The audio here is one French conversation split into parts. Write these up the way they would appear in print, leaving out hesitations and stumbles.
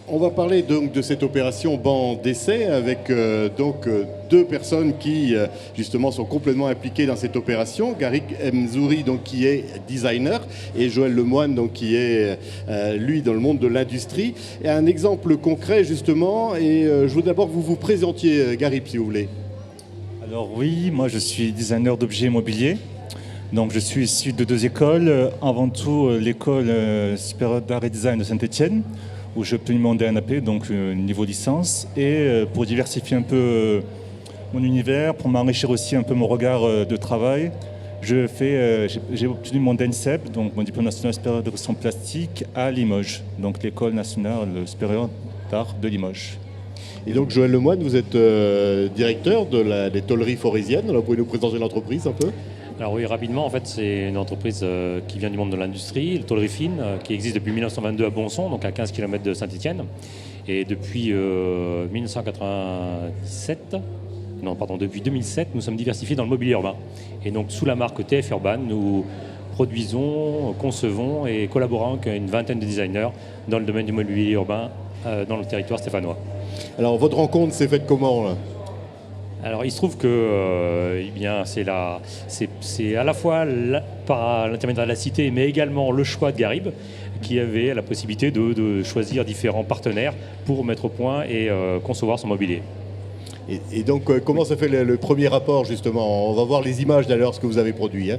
On va parler donc de cette opération banc d'essai avec deux personnes qui justement sont complètement impliquées dans cette opération. Garick Mzouri donc qui est designer et Joël Lemoine donc qui est lui dans le monde de l'industrie. Et un exemple concret justement et je veux d'abord que vous vous présentiez Garick si vous voulez. Alors oui, moi je suis designer d'objets immobiliers. Donc je suis issu de deux écoles. Avant tout l'école supérieure d'art et design de Saint-Étienne, où j'ai obtenu mon DNAP, donc niveau licence. Et pour diversifier un peu mon univers, pour m'enrichir aussi un peu mon regard de travail, j'ai obtenu mon DNSEP, donc mon diplôme national supérieur de construction plastique à Limoges, donc l'école nationale supérieure d'art de Limoges. Et donc Joël Lemoine, vous êtes directeur des tôleries foresiennes. Alors, vous pouvez nous présenter l'entreprise un peu? Alors oui, rapidement, en fait, c'est une entreprise qui vient du monde de l'industrie, le tôlerie fine, qui existe depuis 1922 à Bonson, donc à 15 km de Saint-Étienne. Et depuis 2007, nous sommes diversifiés dans le mobilier urbain. Et donc sous la marque TF Urban, nous produisons, concevons et collaborons avec une vingtaine de designers dans le domaine du mobilier urbain dans le territoire stéphanois. Alors votre rencontre s'est faite comment là? Alors il se trouve que c'est à la fois par l'intermédiaire de la cité, mais également le choix de Garib, qui avait la possibilité de choisir différents partenaires pour mettre au point et concevoir son mobilier. Et donc comment ça fait le premier rapport justement? On va voir les images d'ailleurs, ce que vous avez produit. Hein.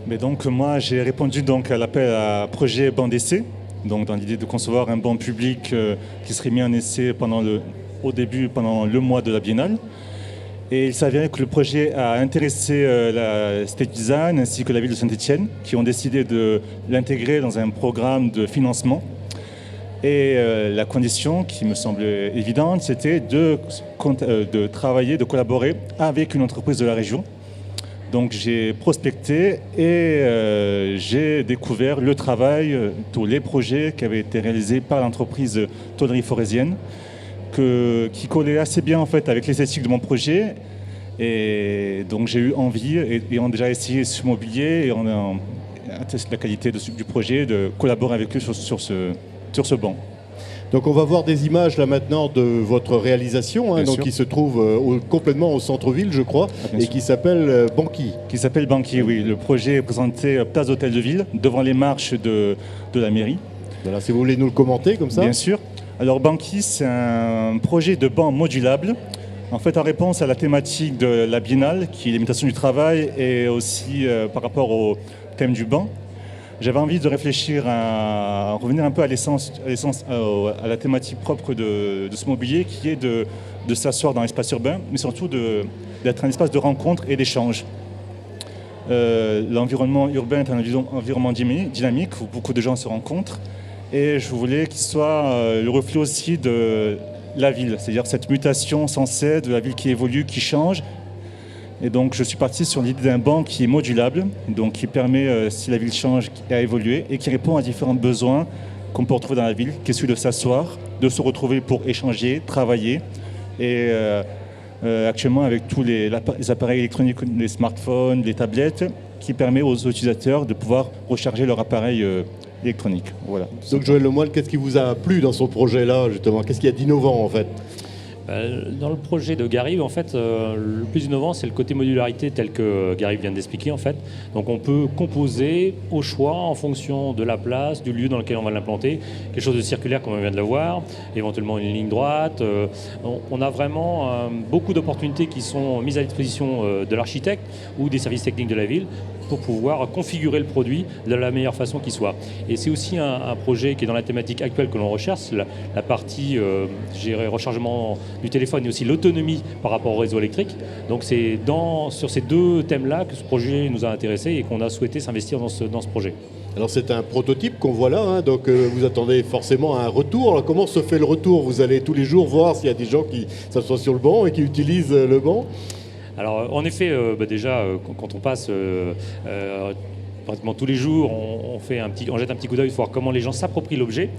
Mais donc moi j'ai répondu donc à l'appel à projet banc d'essai, donc dans l'idée de concevoir un banc public qui serait mis en essai pendant le mois de la Biennale. Et il s'avérait que le projet a intéressé la State Design ainsi que la ville de Saint-Étienne, qui ont décidé de l'intégrer dans un programme de financement. Et la condition qui me semblait évidente, c'était de travailler, de collaborer avec une entreprise de la région. Donc j'ai prospecté et j'ai découvert le travail, tous les projets qui avaient été réalisés par l'entreprise Tôlerie Foresienne, qui collait assez bien en fait avec l'esthétique de mon projet. Et donc j'ai eu envie, et on a déjà essayé ce mobilier, et on a testé la qualité du projet, de collaborer avec eux sur ce banc. Donc on va voir des images là maintenant de votre réalisation, hein, donc, qui se trouve complètement au centre-ville je crois, et qui s'appelle Banqui. Qui s'appelle Banqui, oui. Le projet est présenté place d'Hôtel de Ville, devant les marches de la mairie. Voilà, si vous voulez nous le commenter comme ça. Bien sûr. Alors Banqui, c'est un projet de banc modulable, en fait en réponse à la thématique de la Biennale, qui est l'imitation du travail, et aussi par rapport au thème du banc. J'avais envie de réfléchir à revenir un peu à l'essence, à la thématique propre de ce mobilier, qui est de s'asseoir dans l'espace urbain, mais surtout d'être un espace de rencontre et d'échange. L'environnement urbain est un environnement dynamique où beaucoup de gens se rencontrent. Et je voulais qu'il soit le reflet aussi de la ville, c'est-à-dire cette mutation sans cesse de la ville qui évolue, qui change. Et donc je suis parti sur l'idée d'un banc qui est modulable, donc qui permet, si la ville change, à évoluer et qui répond à différents besoins qu'on peut retrouver dans la ville, qui est celui de s'asseoir, de se retrouver pour échanger, travailler. Et actuellement avec tous les appareils électroniques, les smartphones, les tablettes, qui permet aux utilisateurs de pouvoir recharger leur appareil électronique. Voilà. Donc Joël Lemoine, qu'est-ce qui vous a plu dans ce projet-là justement? Qu'est-ce qu'il y a d'innovant en fait? Dans le projet de Garib, en fait, le plus innovant, c'est le côté modularité tel que Garib vient d'expliquer. En fait. Donc on peut composer au choix en fonction de la place, du lieu dans lequel on va l'implanter. Quelque chose de circulaire comme on vient de le voir, éventuellement une ligne droite. On a vraiment beaucoup d'opportunités qui sont mises à disposition de l'architecte ou des services techniques de la ville pour pouvoir configurer le produit de la meilleure façon qui soit. Et c'est aussi un projet qui est dans la thématique actuelle que l'on recherche, la partie rechargement du téléphone et aussi l'autonomie par rapport au réseau électrique. Donc c'est sur ces deux thèmes-là que ce projet nous a intéressés et qu'on a souhaité s'investir dans ce projet. Alors c'est un prototype qu'on voit là, hein, donc vous attendez forcément un retour. Alors comment se fait le retour? Vous allez tous les jours voir s'il y a des gens qui s'assoient sur le banc et qui utilisent le banc? Alors en effet, déjà quand on passe pratiquement tous les jours, on jette un petit coup d'œil pour voir comment les gens s'approprient l'objet.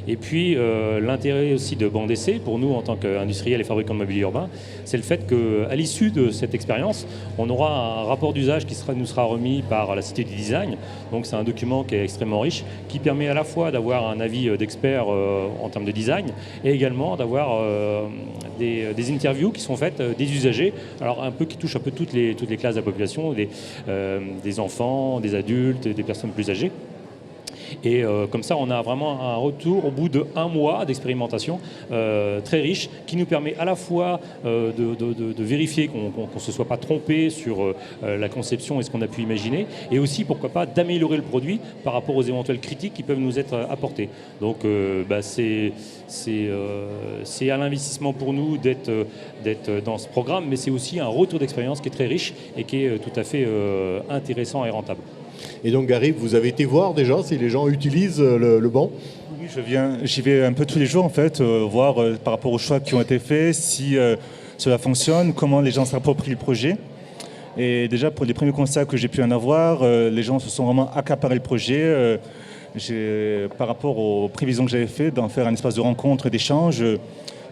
Et puis l'intérêt aussi de Banc d'Essai, pour nous en tant qu'industriels et fabricants de mobilier urbain, c'est le fait qu'à l'issue de cette expérience, on aura un rapport d'usage qui nous sera remis par la Cité du Design. Donc c'est un document qui est extrêmement riche, qui permet à la fois d'avoir un avis d'expert en termes de design, et également d'avoir des interviews qui sont faites des usagers, alors qui touchent un peu toutes les classes de la population, des enfants, des adultes, des personnes plus âgées. Et comme ça, on a vraiment un retour au bout d'1 mois d'expérimentation très riche, qui nous permet à la fois de vérifier qu'on ne se soit pas trompé sur la conception et ce qu'on a pu imaginer, et aussi, pourquoi pas, d'améliorer le produit par rapport aux éventuelles critiques qui peuvent nous être apportées. Donc c'est un investissement pour nous d'être dans ce programme, mais c'est aussi un retour d'expérience qui est très riche et qui est tout à fait intéressant et rentable. Et donc Gary, vous avez été voir déjà si les gens utilisent le banc? Oui, j'y vais un peu tous les jours en fait, voir par rapport aux choix qui ont été faits, si cela fonctionne, comment les gens s'approprient le projet. Et déjà pour les premiers constats que j'ai pu en avoir, les gens se sont vraiment accaparés le projet. Par rapport aux prévisions que j'avais faites d'en faire un espace de rencontre et d'échange,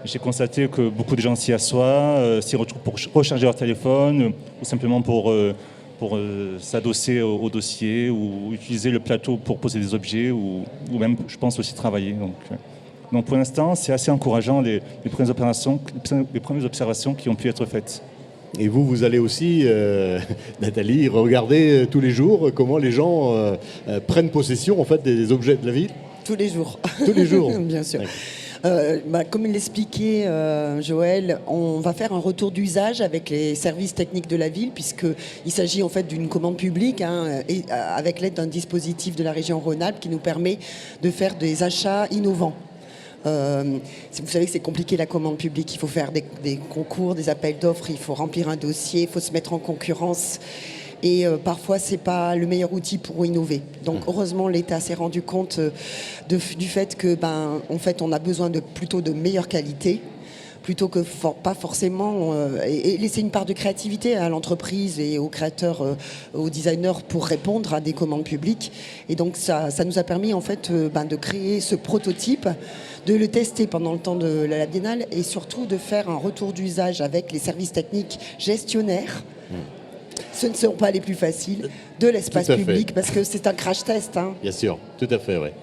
j'ai constaté que beaucoup de gens s'y assoient, s'y retrouvent pour recharger leur téléphone ou simplement pour s'adosser au dossier ou utiliser le plateau pour poser des objets ou même, je pense, aussi travailler. Donc pour l'instant, c'est assez encourageant les premières observations qui ont pu être faites. Et vous allez aussi, Nathalie, regarder tous les jours comment les gens prennent possession en fait, des objets de la ville? Tous les jours. Tous les jours. Bien sûr. Comme il l'expliquait Joël, on va faire un retour d'usage avec les services techniques de la ville, puisqu'il s'agit en fait d'une commande publique, et avec l'aide d'un dispositif de la région Rhône-Alpes qui nous permet de faire des achats innovants. Vous savez que c'est compliqué la commande publique, il faut faire des concours, des appels d'offres, il faut remplir un dossier, il faut se mettre en concurrence. Et parfois, ce n'est pas le meilleur outil pour innover. Donc, heureusement, l'État s'est rendu compte du fait que, en fait, on a besoin plutôt de meilleure qualité, plutôt que pas forcément... et laisser une part de créativité à l'entreprise et aux créateurs, aux designers pour répondre à des commandes publiques. Et donc, ça nous a permis, en fait, de créer ce prototype, de le tester pendant le temps de la Biennale et surtout de faire un retour d'usage avec les services techniques gestionnaires. Ce ne seront pas les plus faciles de l'espace public parce que c'est un crash test. Bien sûr, tout à fait, oui.